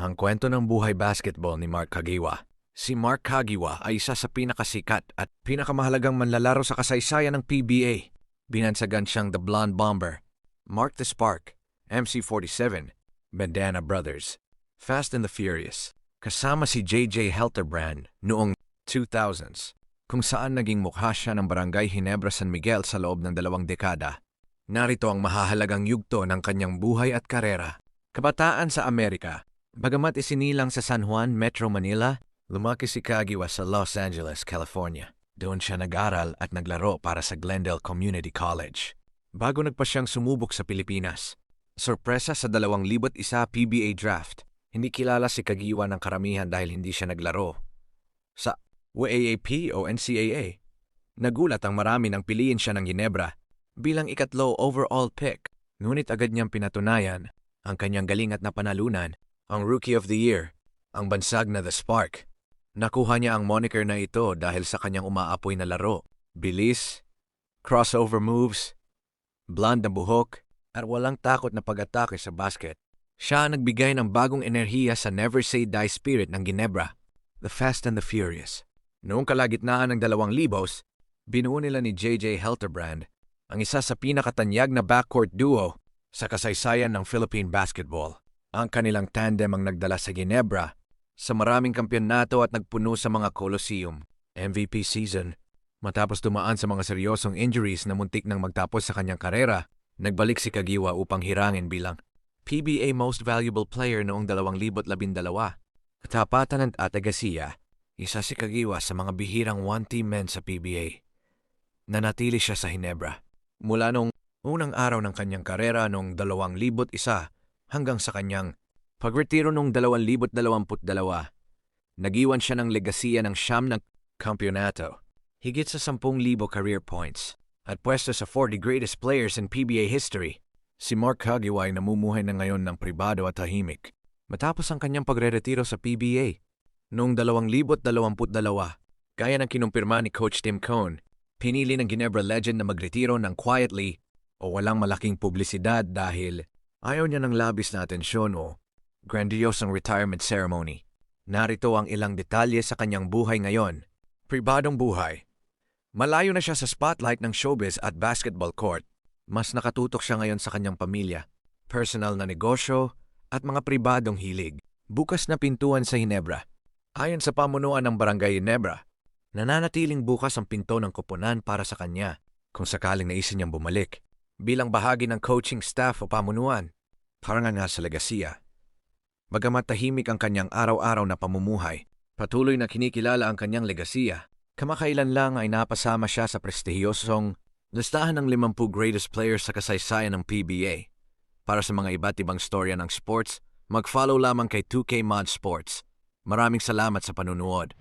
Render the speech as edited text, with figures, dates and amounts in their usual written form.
Ang kwento ng buhay basketball ni Mark Kagiwa. Si Mark Kagiwa ay isa sa pinakasikat at pinakamahalagang manlalaro sa kasaysayan ng PBA. Binansagan siyang The Blonde Bomber, Mark the Spark, MC47, Bandana Brothers, Fast and the Furious, kasama si JJ Helterbrand noong 2000s, kung saan naging mukha siya ng Barangay Ginebra San Miguel sa loob ng 2 dekada. Narito ang mahahalagang yugto ng kanyang buhay at karera. Kabataan sa Amerika. Bagamat isinilang sa San Juan, Metro Manila, lumaki si Kagiwa sa Los Angeles, California. Doon siya nag-aral at naglaro para sa Glendale Community College. Bago nagpa siyang sumubok sa Pilipinas. Sorpresa sa 2001 PBA Draft. Hindi kilala si Kagiwa ng karamihan dahil hindi siya naglaro sa WAAP o NCAA. Nagulat ang marami nang piliin siya ng Ginebra bilang ikatlo overall pick. Ngunit agad niyang pinatunayan ang kanyang galing at napanalunan ang Rookie of the Year, ang bansag na The Spark. Nakuha niya ang moniker na ito dahil sa kanyang umaapoy na laro, bilis, crossover moves, blonde na buhok, at walang takot na pag-atake sa basket. Siya ang nagbigay ng bagong enerhiya sa Never Say Die spirit ng Ginebra, The Fast and the Furious. Noong kalagitnaan ng 2000s, binuo nila ni JJ Helterbrand ang isa sa pinakatanyag na backcourt duo sa kasaysayan ng Philippine basketball. Ang kanilang tandem ang nagdala sa Ginebra sa maraming kampyonato at nagpuno sa mga Coliseum, MVP season. Matapos dumaan sa mga seryosong injuries na muntik nang magtapos sa kanyang karera, nagbalik si Kagiwa upang hirangin bilang PBA Most Valuable Player noong 2012. Katapatan at agasiya, isa si Kagiwa sa mga bihirang one-team men sa PBA. Nanatili siya sa Ginebra mula noong unang araw ng kanyang karera noong 2001 hanggang sa kanyang pagretiro noong 2022. Nag-iwan siya ng legasiya ng 9 kampyonato, higit sa 10,000 career points, at pwesto sa 40 greatest players in PBA history. Si Mark Kagiwa ay namumuhay na ngayon ng pribado at tahimik matapos ang kanyang pagre-retiro sa PBA. Noong 2022, gaya ng kinumpirma ni Coach Tim Cone, pinili ng Ginebra legend na magretiro ng quietly o walang malaking publisidad dahil ayaw niya ng labis na atensyon o grandiosong retirement ceremony. Narito ang ilang detalye sa kanyang buhay ngayon. Pribadong buhay. Malayo na siya sa spotlight ng showbiz at basketball court. Mas nakatutok siya ngayon sa kanyang pamilya, personal na negosyo, at mga pribadong hilig. Bukas na pintuan sa Ginebra. Ayon sa pamunuan ng Barangay Ginebra, nananatiling bukas ang pinto ng koponan para sa kanya kung sakaling naisin niyang bumalik. Bilang bahagi ng coaching staff o pamunuan, parang nga sa legasiya. Bagamat tahimik ang kanyang araw-araw na pamumuhay, patuloy na kinikilala ang kanyang legasiya. Kamakailan lang ay napasama siya sa prestihiyosong listahan ng 50 greatest players sa kasaysayan ng PBA. Para sa mga iba't ibang storya ng sports, mag-follow lamang kay 2K Mod Sports. Maraming salamat sa panunood.